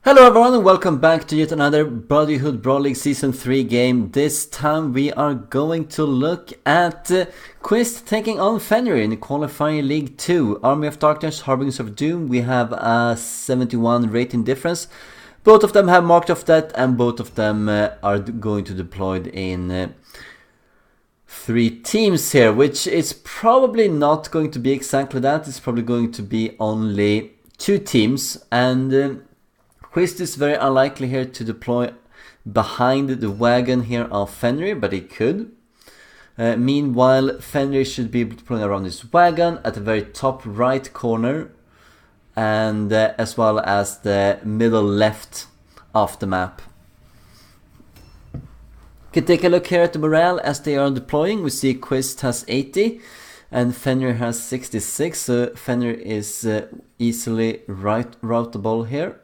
Hello everyone and welcome back to yet another Brotherhood Brawl League Season 3 game. This time we are going to look at Quist taking on Wfenrir in Qualifier League 2. Army of Darkness, Harbingers of Doom. We have a 71 rating difference. Both of them have marked off that and both of them are going to deployed in 3 teams here, which is probably not going to be exactly that. It's probably going to be only 2 teams and Quist is very unlikely here to deploy behind the wagon here of Wfenrir, but he could. Meanwhile, Wfenrir should be deploying around this wagon at the very top right corner and as well as the middle left of the map. You can take a look here at the morale as they are deploying. We see Quist has 80 and Wfenrir has 66, so Wfenrir is easily routable here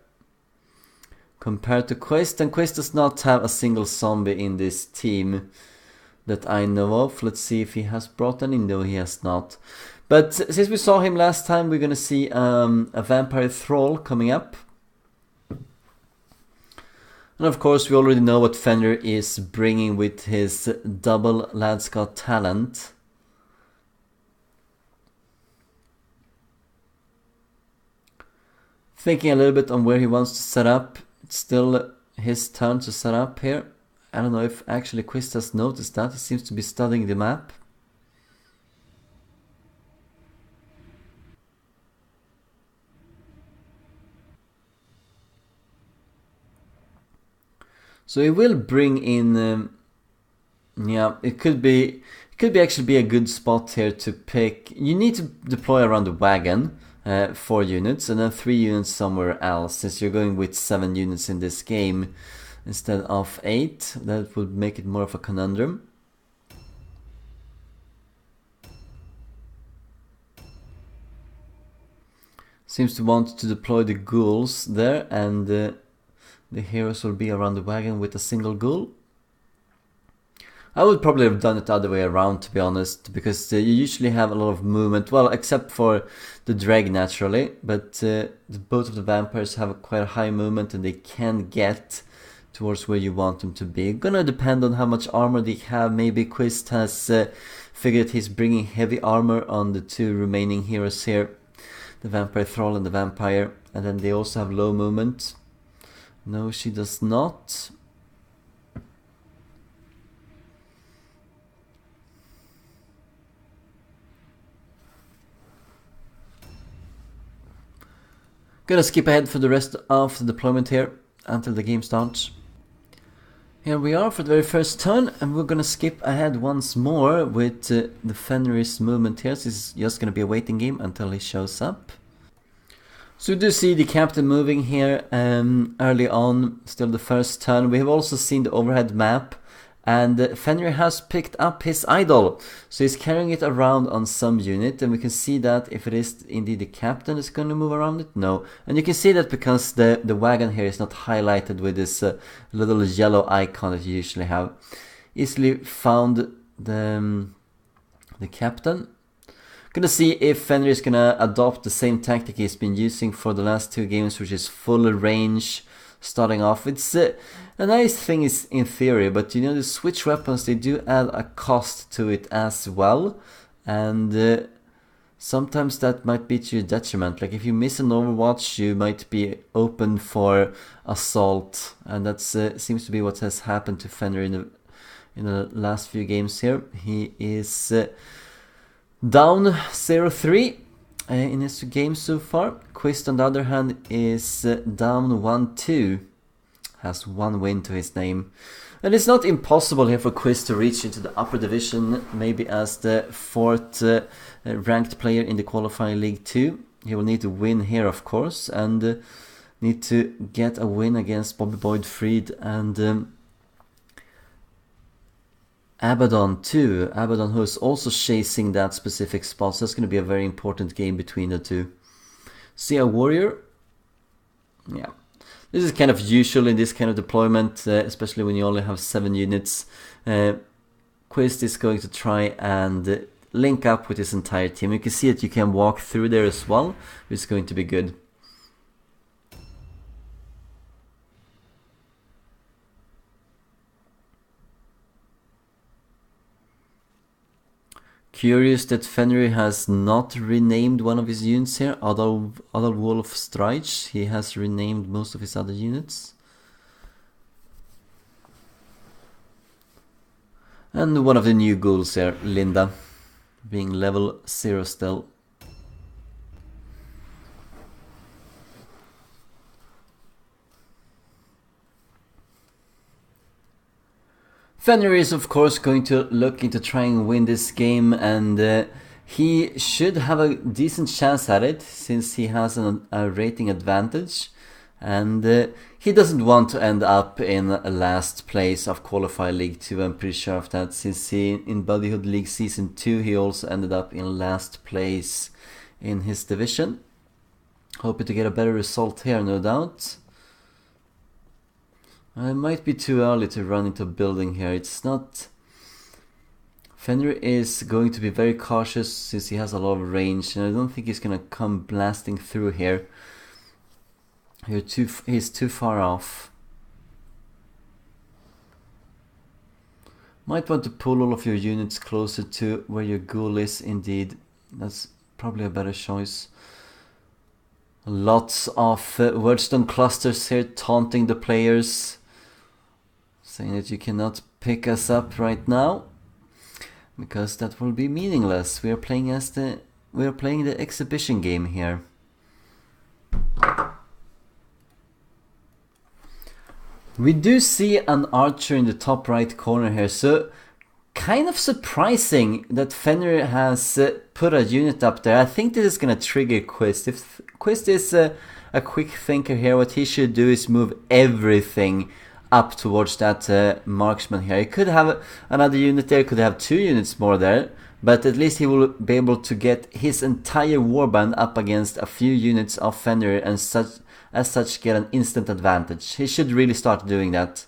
compared to Quist, and Quist does not have a single zombie in this team that I know of. Let's see if he has brought any. No, he has not. But since we saw him last time, we're gonna see a vampire thrall coming up. And of course, we already know what Wfenrir is bringing with his double Ladscott talent. Thinking a little bit on where he wants to set up. It's still his turn to set up here. I don't know if actually Quist has noticed that. He seems to be studying the map. So he will bring in yeah, it could actually be a good spot here to pick. You need to deploy around the wagon. 4 units and then 3 units somewhere else, since you're going with 7 units in this game instead of 8. That would make it more of a conundrum. Seems to want to deploy the ghouls there, and the heroes will be around the wagon with a single ghoul. I would probably have done it the other way around, to be honest, because you usually have a lot of movement, well, except for the drag naturally, but both of the vampires have quite a high movement and they can get towards where you want them to be. Gonna depend on how much armor they have. Maybe Quist has figured he's bringing heavy armor on the 2 remaining heroes here, the vampire thrall and the vampire, and then they also have low movement. No, she does not. Gonna skip ahead for the rest of the deployment here until the game starts. Here we are for the very first turn, and we're gonna skip ahead once more with the Wfenrir's movement here. This is just gonna be a waiting game until he shows up. So we do see the captain moving here early on, still the first turn. We have also seen the overhead map, and Wfenrir has picked up his idol, so he's carrying it around on some unit, and we can see that if it is indeed the captain that's going to move around it, no. And you can see that because the wagon here is not highlighted with this little yellow icon that you usually have. Easily found the captain. Gonna see if Wfenrir is gonna adopt the same tactic he's been using for the last 2 games, which is full range. Starting off, it's a nice thing is in theory, but you know, the switch weapons, they do add a cost to it as well, and sometimes that might be to your detriment. Like if you miss an Overwatch, you might be open for assault, and that seems to be what has happened to Wfenrir in the last few games here. He is down 0-3. In his games so far. Quist on the other hand is down 1-2, has 1 win to his name. And it's not impossible here for Quist to reach into the upper division, maybe as the 4th ranked player in the Qualifier League 2. He will need to win here, of course, and need to get a win against Bobby Boyd Freed and Abaddon too. Abaddon, who is also chasing that specific spot, so that's going to be a very important game between the 2. See a warrior? Yeah. This is kind of usual in this kind of deployment, especially when you only have 7 units. Quist is going to try and link up with his entire team. You can see that you can walk through there as well, which is going to be good. Curious that Wfenrir has not renamed one of his units here. Wolf Strike. He has renamed most of his other units. And one of the new ghouls here, Linda, being level 0 still. Wfenrir is of course going to look into trying to win this game, and he should have a decent chance at it since he has a rating advantage, and he doesn't want to end up in last place of Qualifier League 2. I'm pretty sure of that, since he in Buddyhood League Season 2 he also ended up in last place in his division. Hoping to get a better result here, no doubt. It might be too early to run into a building here. It's not... Wfenrir is going to be very cautious since he has a lot of range, and I don't think he's gonna come blasting through here. He's too far off. Might want to pull all of your units closer to where your ghoul is indeed. That's probably a better choice. Lots of Wordstone clusters here taunting the players, saying that you cannot pick us up right now because that will be meaningless. We are playing the exhibition game here. We do see an archer in the top right corner here, so kind of surprising that Wfenrir has put a unit up there. I think this is gonna trigger Quist. If Quist is a quick thinker here, what he should do is move everything up towards that marksman here. He could have another unit there, could have 2 units more there, but at least he will be able to get his entire warband up against a few units of Wfenrir and as such get an instant advantage. He should really start doing that.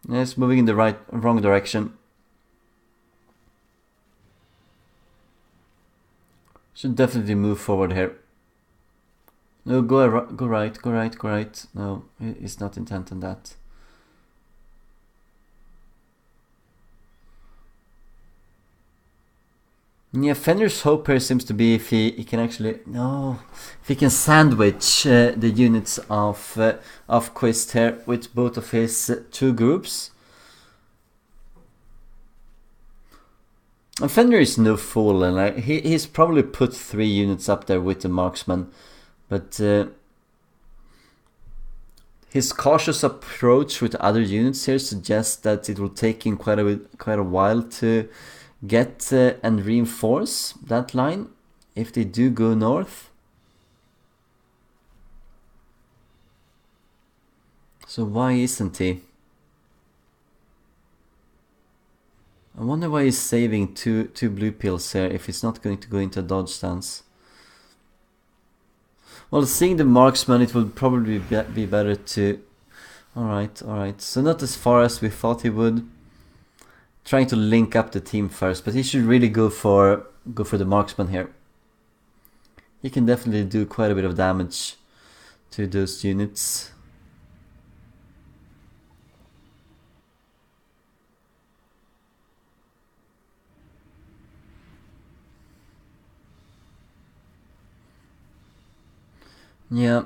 Yes, moving in the wrong direction. Should definitely move forward here. No, go right. No, it's not intent on that. Yeah, Fenrir's hope here seems to be if he can actually... No, if he can sandwich the units of Quist here with both of his 2 groups. And Wfenrir is no fool, and he's probably put 3 units up there with the marksman. But his cautious approach with other units here suggests that it will take him quite a while to get and reinforce that line if they do go north. So why isn't he? I wonder why he's saving two blue pills here if he's not going to go into a dodge stance. Well, seeing the marksman, it would probably be better to... Alright. So not as far as we thought he would. Trying to link up the team first, but he should really go for the marksman here. He can definitely do quite a bit of damage to those units. Yeah,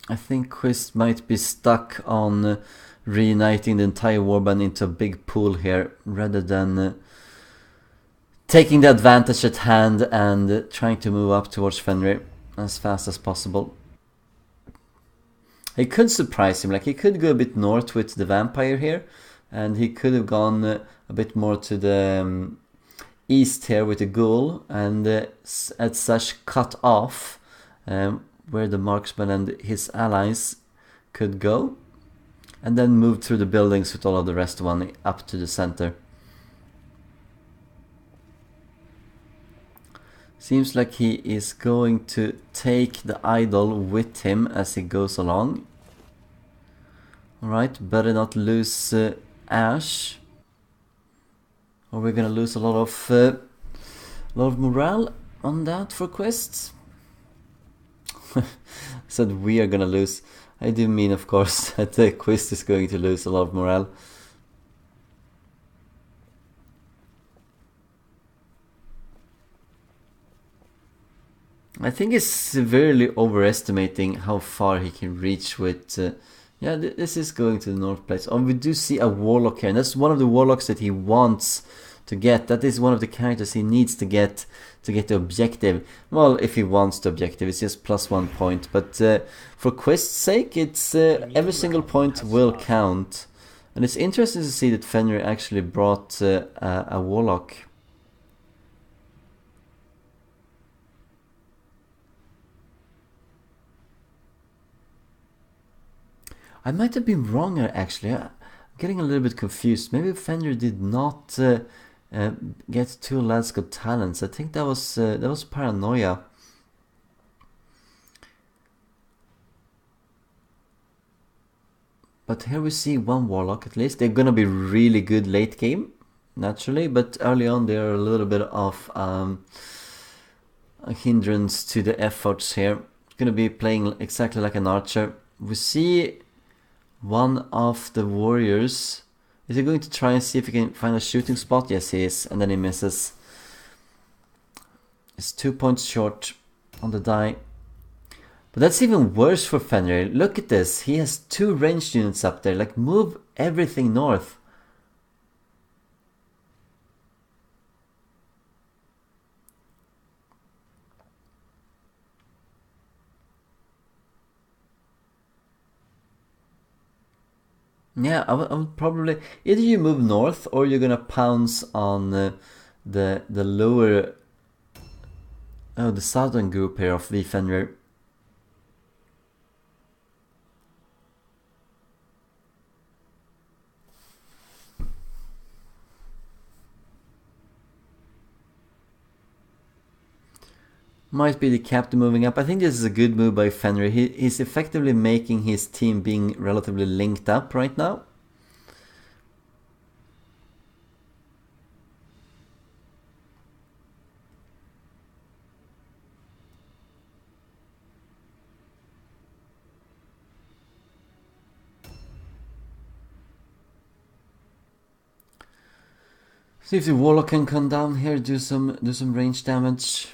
I think Quist might be stuck on reuniting the entire warband into a big pool here, rather than taking the advantage at hand and trying to move up towards Wfenrir as fast as possible. He could surprise him, like he could go a bit north with the vampire here, and he could have gone a bit more to the east here with the ghoul, and as such cut off where the marksman and his allies could go, and then move through the buildings with all of the rest one up to the center. Seems like he is going to take the idol with him as he goes along. Alright, better not lose Ash, or we're gonna lose a lot of morale on that for Quist. Said we are gonna lose. I do mean, of course, that the Quist is going to lose a lot of morale. I think he's severely overestimating how far he can reach with... yeah, this is going to the North Place. Oh, we do see a Warlock here, and that's one of the Warlocks that he wants to get. That is one of the characters he needs to get the objective. Well, if he wants the objective, it's just +1 point. But for Quist's sake, it's every single point will count. And it's interesting to see that Wfenrir actually brought a Warlock. I might have been wrong here, actually. I'm getting a little bit confused. Maybe Wfenrir did not get 2 Lads Got Talents. I think that was paranoia. But here we see 1 Warlock at least. They're gonna be really good late game, naturally, but early on they are a little bit of a hindrance to the efforts here. It's gonna be playing exactly like an archer. We see one of the warriors. Is he going to try and see if he can find a shooting spot? Yes, he is, and then he misses. It's 2 points short on the die. But that's even worse for Wfenrir. Look at this. He has 2 ranged units up there. Like, move everything north. Yeah, I would probably... Either you move north or you're gonna pounce on the lower... Oh, the southern group here of Wfenrir. Might be the captain moving up. I think this is a good move by Wfenrir. He's effectively making his team being relatively linked up right now. See if the Warlock can come down here, do some range damage.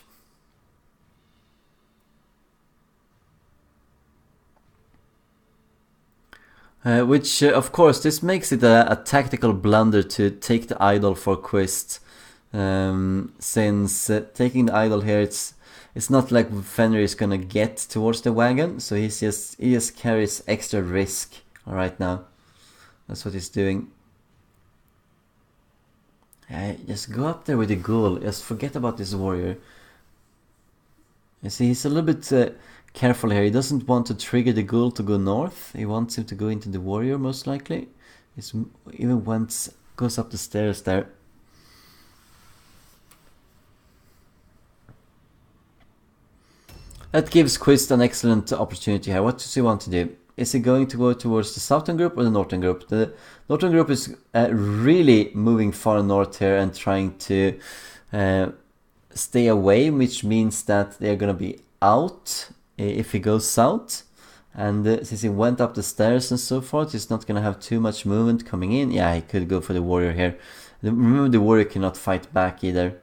Which, of course, this makes it a tactical blunder to take the idol for Quist. Since taking the idol here, it's not like Wfenrir is gonna get towards the wagon, so he just carries extra risk right now. That's what he's doing. Just go up there with the ghoul. Just forget about this warrior. You see, he's a little bit careful here. He doesn't want to trigger the ghoul to go north. He wants him to go into the warrior, most likely. He's even goes up the stairs there. That gives Quist an excellent opportunity here. What does he want to do? Is he going to go towards the southern group or the northern group? The northern group is really moving far north here and trying to stay away, which means that they're going to be out if he goes south. And since he went up the stairs and so forth, he's not going to have too much movement coming in. Yeah, he could go for the warrior here. Remember, the warrior cannot fight back either.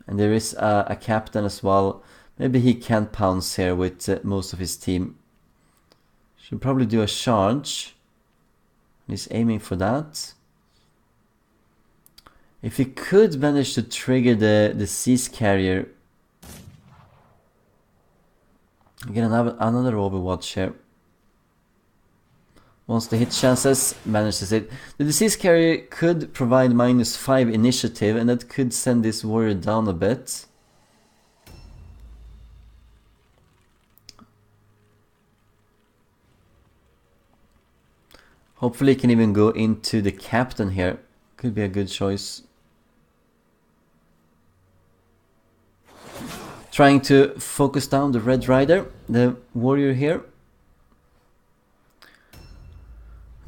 And there is a captain as well. Maybe he can pounce here with most of his team. Should probably do a charge. He's aiming for that. If he could manage to trigger the Seas Carrier. Again, another Overwatch here. Once the hit chances, manages it. The Disease Carrier could provide -5 initiative, and that could send this warrior down a bit. Hopefully he can even go into the captain here. Could be a good choice. Trying to focus down the Red Rider, the warrior here.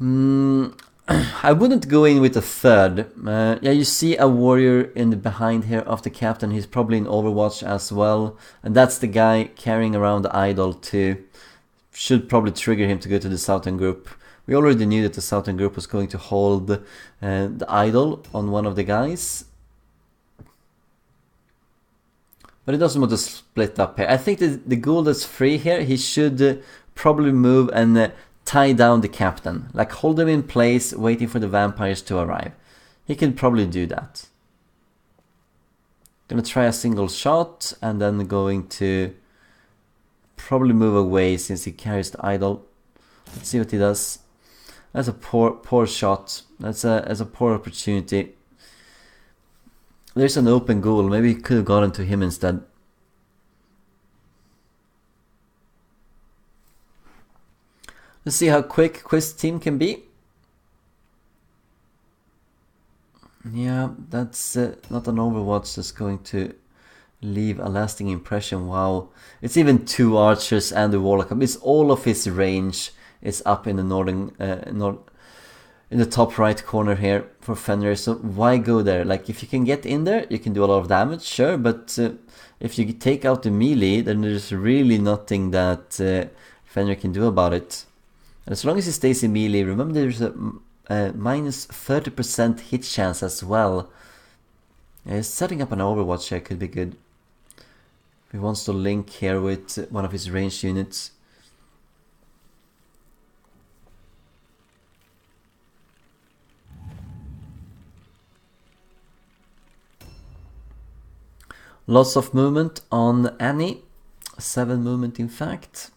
I wouldn't go in with a third. Yeah, you see a warrior in the behind here of the captain. He's probably in Overwatch as well. And that's the guy carrying around the idol too. Should probably trigger him to go to the southern group. We already knew that the southern group was going to hold the idol on one of the guys. But he doesn't want to split up here. I think the ghoul that's free here, he should probably move and tie down the captain. Like hold him in place, waiting for the vampires to arrive. He can probably do that. Gonna try a single shot and then going to probably move away since he carries the idol. Let's see what he does. That's a poor shot. That's a poor opportunity. There's an open goal. Maybe he could have gotten to him instead. Let's see how quick Quist team can be. Yeah, that's not an Overwatch that's going to leave a lasting impression. Wow, it's even 2 archers and the warlock. It's all of his range is up in the in the top right corner here for Wfenrir. So why go there? Like if you can get in there, you can do a lot of damage, sure. But if you take out the melee, then there's really nothing that Wfenrir can do about it. And as long as he stays in melee, remember there's a minus 30% hit chance as well. Setting up an Overwatch here could be good. If he wants to link here with one of his ranged units. Lots of movement on Annie. 7 movement in fact.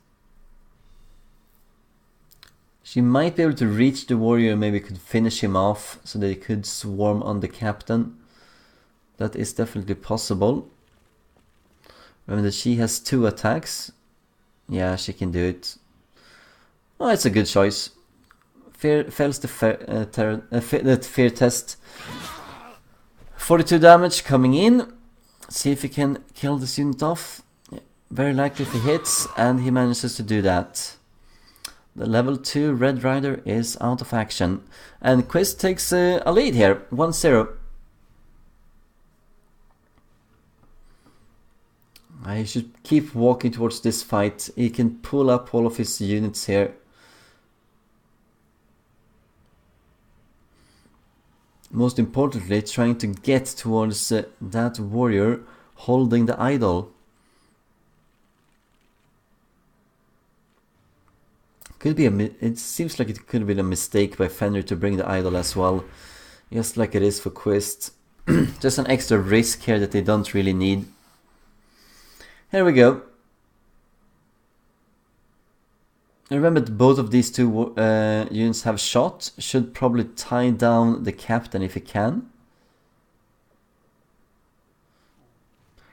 She might be able to reach the warrior and maybe could finish him off so that he could swarm on the captain. That is definitely possible. Remember that she has 2 attacks. Yeah, she can do it. Oh, it's a good choice. Fails the fear test. 42 damage coming in. See if he can kill this unit off. Very likely if he hits, and he manages to do that. The level 2 Red Rider is out of action. And Quist takes a lead here, 1-0. I should keep walking towards this fight. He can pull up all of his units here. Most importantly, trying to get towards that warrior holding the idol. Could be it seems like it could have been a mistake by Wfenrir to bring the idol as well. Just like it is for Quist. Just an extra risk here that they don't really need. Here we go. Remember that both of these 2 units have shot. Should probably tie down the captain if he can.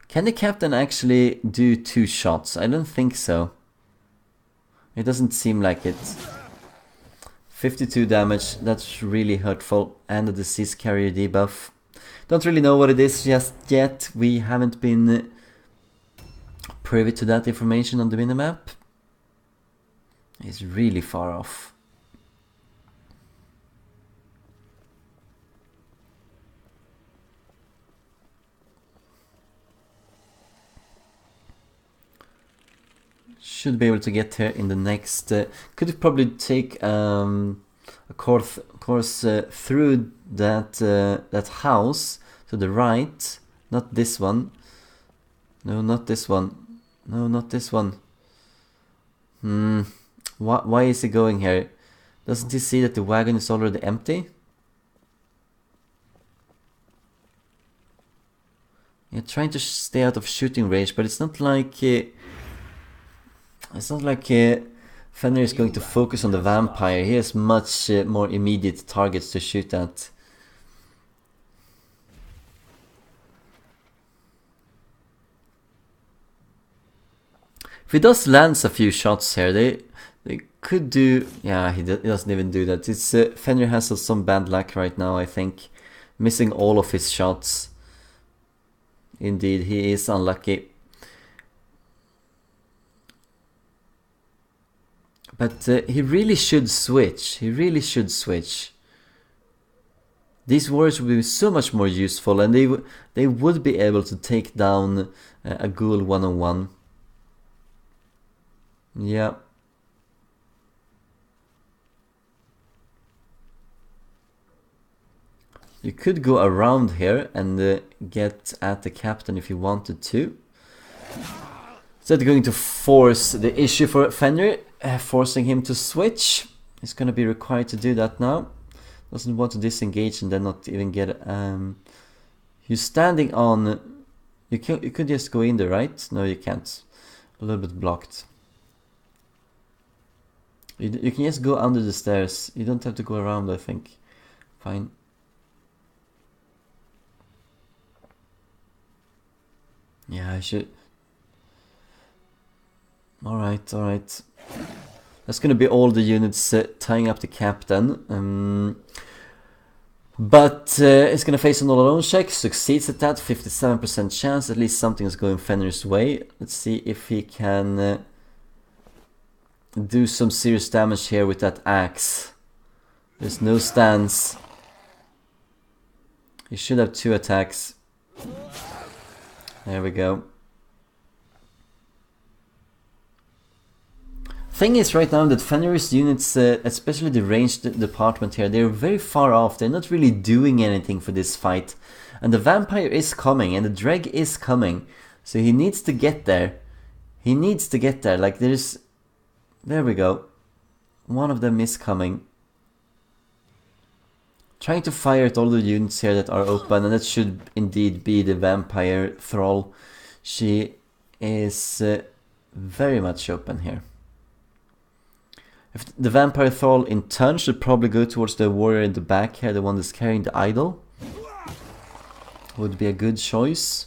Can the captain actually do 2 shots? I don't think so. It doesn't seem like it. 52 damage, that's really hurtful. And the disease carrier debuff. Don't really know what it is just yet. We haven't been privy to that information on the minimap. It's really far off. Should be able to get here in the next. Could probably take a course through that house to the right. Not this one. No, not this one. No, not this one. Why is he going here? Doesn't he see that the wagon is already empty? Yeah, trying to stay out of shooting range, but it's not like Wfenrir is going to focus on the vampire. He has much more immediate targets to shoot at. If he does lands a few shots here, they could do. Yeah, he doesn't even do that. It's Wfenrir has some bad luck right now, I think, missing all of his shots. Indeed, he is unlucky. But he really should switch. He really should switch. These warriors would be so much more useful, and they would be able to take down a ghoul one-on-one. Yeah. You could go around here and get at the captain if you wanted to. So they're going to force the issue for Wfenrir, forcing him to switch. He's going to be required to do that now. Doesn't want to disengage and then not even get... He's standing on... You could just go in there, right? No, you can't. A little bit blocked. You can just go under the stairs. You don't have to go around, I think. Fine. Yeah, I should... Alright, alright. That's gonna be all the units tying up the captain. But it's gonna face an all-alone check. Succeeds at that, 57% chance. At least something is going Fenrir's way. Let's see if he can do some serious damage here with that axe. There's no stance. He should have 2 attacks. There we go. Thing is right now that Fenrir's units, especially the ranged department here, they're very far off. They're not really doing anything for this fight. And the vampire is coming and the dreg is coming. So he needs to get there. He needs to get there. Like there's... There we go. One of them is coming. Trying to fire at all the units here that are open, and that should indeed be the vampire thrall. She is very much open here. If the vampire thrall in turn should probably go towards the warrior in the back here, the one that's carrying the idol. Would be a good choice.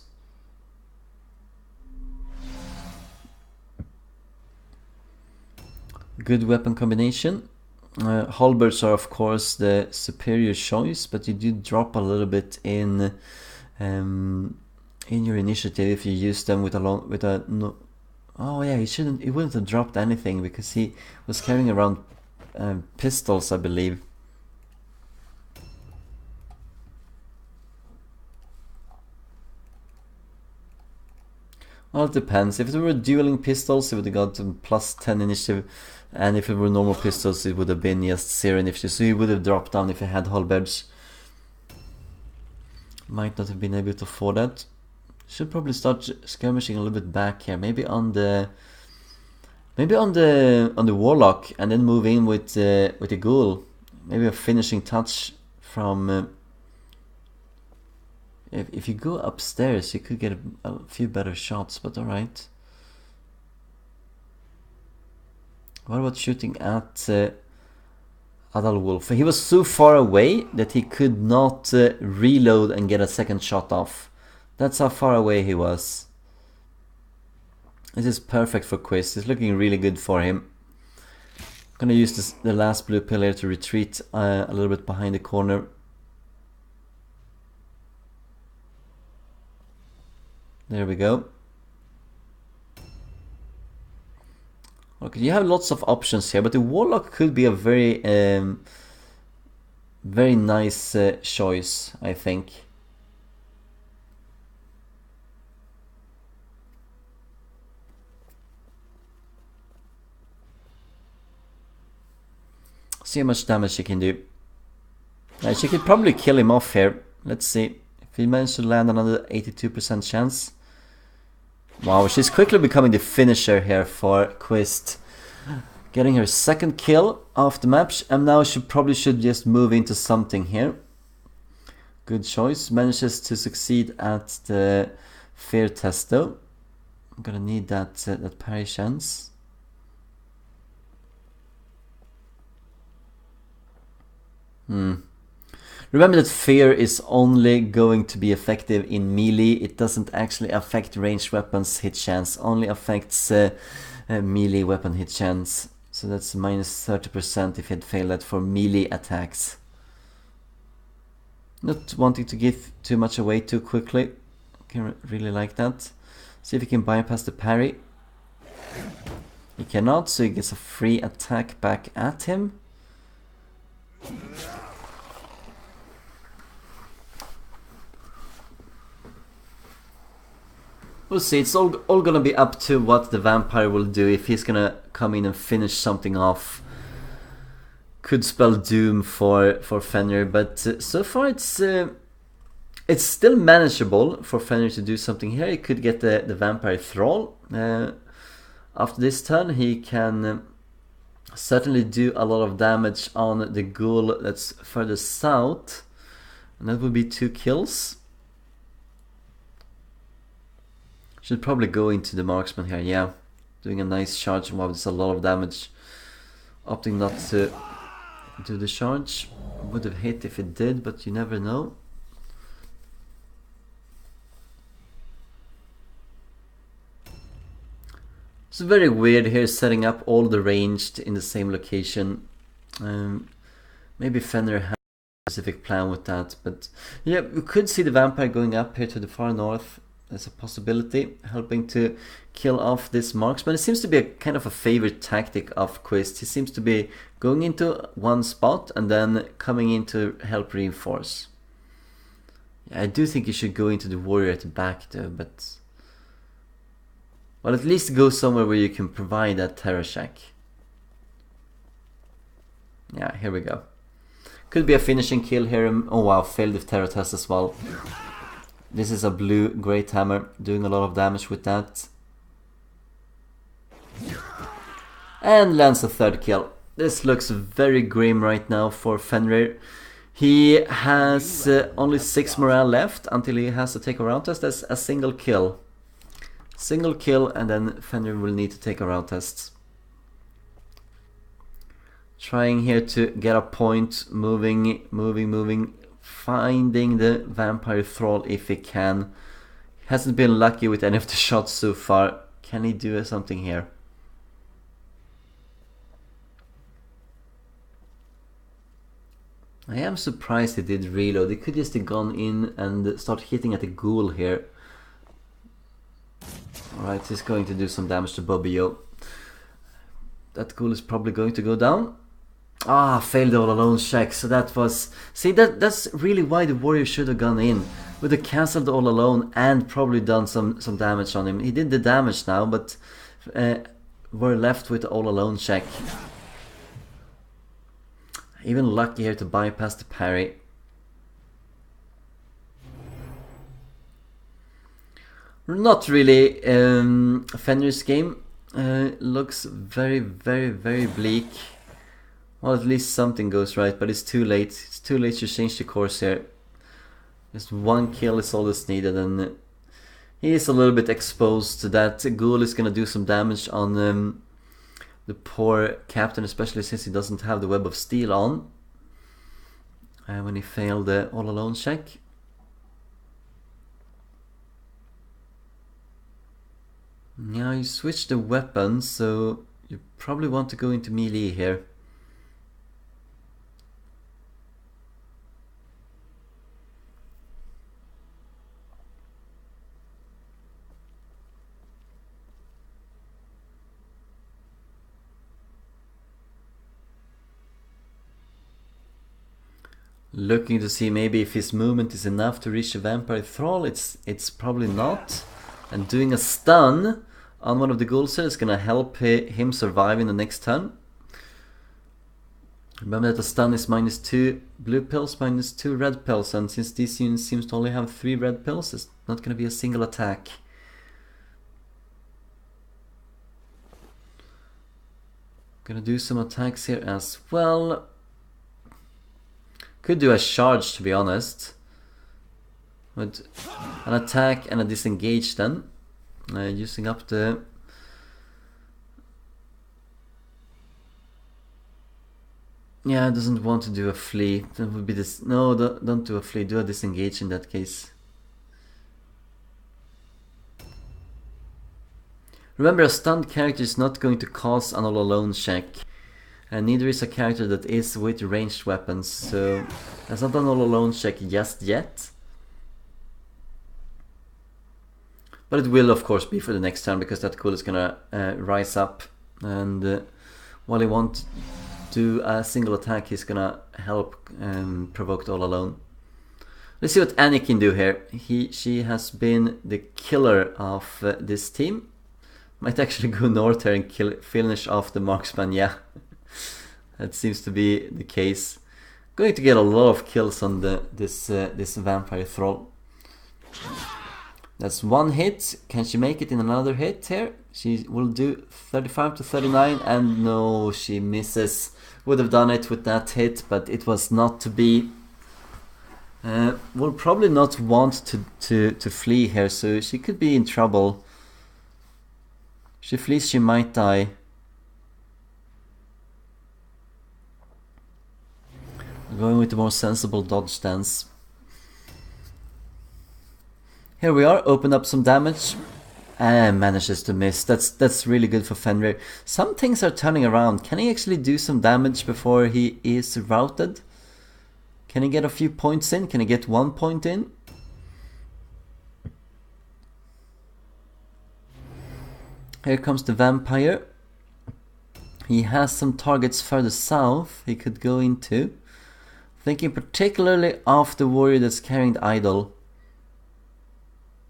Good weapon combination. Halberds are of course the superior choice, but you do drop a little bit in your initiative if you use them with a no. Oh yeah, he wouldn't have dropped anything because he was carrying around pistols, I believe. Well, it depends. If it were dueling pistols, it would have got +10 initiative, and if it were normal pistols, it would have been just 0 initiative. So he would have dropped down if he had halberds. Might not have been able to afford that. Should probably start skirmishing a little bit back here. Maybe on the warlock, and then move in with the ghoul. Maybe a finishing touch from. If you go upstairs, you could get a few better shots. But all right. What about shooting at Adalwulf? He was so far away that he could not reload and get a second shot off. That's how far away he was. This is perfect for Quist. It's looking really good for him. I'm gonna use the last blue pill here to retreat a little bit behind the corner. There we go. Okay, you have lots of options here, but the warlock could be a very, very nice choice, I think. See how much damage she can do. She could probably kill him off here. Let's see if he manages to land another 82% chance. Wow, she's quickly becoming the finisher here for Quist. Getting her second kill off the map, and now she probably should just move into something here. Good choice. Manages to succeed at the fear test though. I'm gonna need that parry chance. Remember that fear is only going to be effective in melee. It doesn't actually affect ranged weapons hit chance. Only affects melee weapon hit chance. So that's minus 30% if you had failed that for melee attacks. Not wanting to give too much away too quickly. Can really like that. See if he can bypass the parry. He cannot, so he gets a free attack back at him. We'll see, it's all gonna be up to what the vampire will do. If he's gonna come in and finish something off. Could spell doom for Wfenrir, but so far it's It's still manageable for Wfenrir to do something here. He could get the Vampire Thrall. After this turn he can certainly do a lot of damage on the ghoul that's further south. And that would be 2 kills. Should probably go into the marksman here, yeah. Doing a nice charge. Wow, there's a lot of damage. Opting not to do the charge. Would have hit if it did, but you never know. It's very weird here setting up all the ranged in the same location. Maybe Wfenrir has a specific plan with that, but yeah, we could see the vampire going up here to the far north. There's a possibility, helping to kill off this marksman. It seems to be a kind of a favorite tactic of Quist. He seems to be going into one spot and then coming in to help reinforce. Yeah, I do think you should go into the warrior at the back though, but... well, at least go somewhere where you can provide that terror shack. Yeah, here we go. Could be a finishing kill here. Oh wow, failed the terror test as well. This is a blue great hammer, doing a lot of damage with that. And lands a 3rd kill. This looks very grim right now for Wfenrir. He has only 6 morale left until he has to take a round test. That's a single kill. Single kill, and then Wfenrir will need to take a round test. Trying here to get a point, moving, finding the Vampire Thrall if he can. Hasn't been lucky with any of the shots so far. Can he do something here? I am surprised he did reload. He could just have gone in and start hitting at the ghoul here. Alright, he's going to do some damage to Bobbio. That ghoul is probably going to go down. Ah, failed the all alone check. So that was... see, that's really why the warrior should have gone in. Would have cancelled the all alone and probably done some damage on him. He did the damage now, but we're left with the all alone check. Even lucky here to bypass the parry. Not really. Wfenrir's game looks very bleak. Well, at least something goes right, but it's too late. It's too late to change the course here. Just 1 kill is all that's needed, and he is a little bit exposed to that. Ghoul is gonna do some damage on the poor captain, especially since he doesn't have the Web of Steel on. When he failed the all alone check. Now you switch the weapon, so you probably want to go into melee here. Looking to see maybe if his movement is enough to reach the Vampire Thrall. It's probably not. And doing a stun on one of the ghouls here is gonna help him survive in the next turn. Remember that the stun is -2 blue pills, -2 red pills, and since this unit seems to only have 3 red pills, it's not gonna be a single attack. Gonna do some attacks here as well. Could do a charge, to be honest. With an attack and a disengage then. Using up the... yeah, it doesn't want to do a flee. That would be this... no, don't do a flee. Do a disengage in that case. Remember, a stunned character is not going to cause an all alone check. And neither is a character that is with ranged weapons, so that's not an all alone check just yet. But it will of course be for the next turn, because that ghoul is gonna rise up, and while he won't do a single attack, he's gonna help provoke the all alone. Let's see what Annie can do here. She has been the killer of this team. Might actually go north here and finish off the marksman, yeah. That seems to be the case. Going to get a lot of kills on this Vampire Thrall. That's one hit. Can she make it in another hit here? She will do 35 to 39, and no, she misses. Would have done it with that hit, but it was not to be. Will probably not want to flee here, so she could be in trouble. If she flees, she might die. Going with the more sensible dodge stance. Here we are, open up some damage, and manages to miss. That's really good for Wfenrir. Some things are turning around. Can he actually do some damage before he is routed? Can he get a few points in? Can he get 1 point in? Here comes the vampire. He has some targets further south he could go into. Thinking particularly of the warrior that's carrying the idol.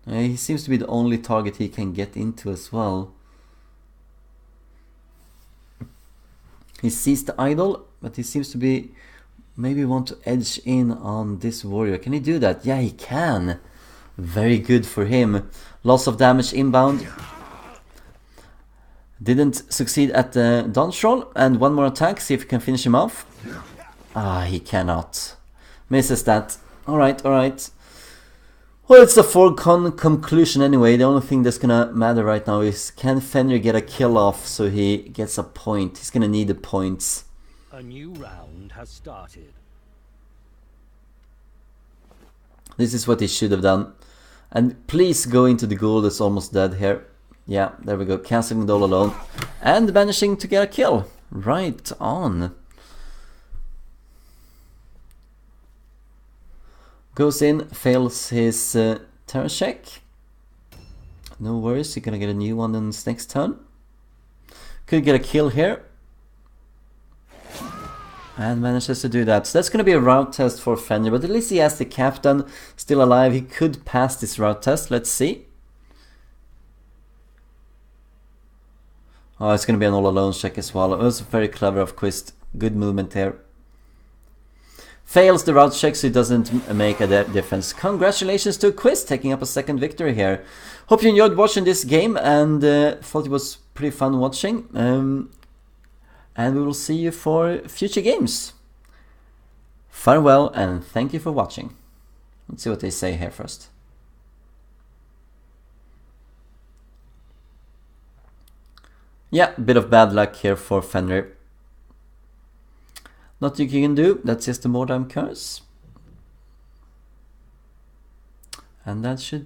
He seems to be the only target he can get into as well. He sees the idol, but he seems to be maybe want to edge in on this warrior. Can he do that? Yeah, he can. Very good for him. Loss of damage inbound. Didn't succeed at the dodge roll. And one more attack, see if he can finish him off. Ah, he cannot. Misses that. Alright, alright. Well, it's a foregone conclusion anyway. The only thing that's gonna matter right now is can Wfenrir get a kill off so he gets a point. He's gonna need the points. A new round has started. This is what he should have done. And please go into the ghoul that's almost dead here. Yeah, there we go. Casting it all alone. And managing to get a kill. Right on. Goes in, fails his terror check. No worries, you're gonna get a new one in his next turn. Could get a kill here. And manages to do that. So that's gonna be a route test for Wfenrir, but at least he has the captain still alive. He could pass this route test, let's see. Oh, it's gonna be an all alone check as well. It was very clever of Quist. Good movement there. Fails the route check, so it doesn't make a difference. Congratulations to Quist, taking up a second victory here. Hope you enjoyed watching this game and thought it was pretty fun watching. And we will see you for future games. Farewell and thank you for watching. Let's see what they say here first. Yeah, bit of bad luck here for Wfenrir. Nothing you can do, that's just the Mordheim curse. And that should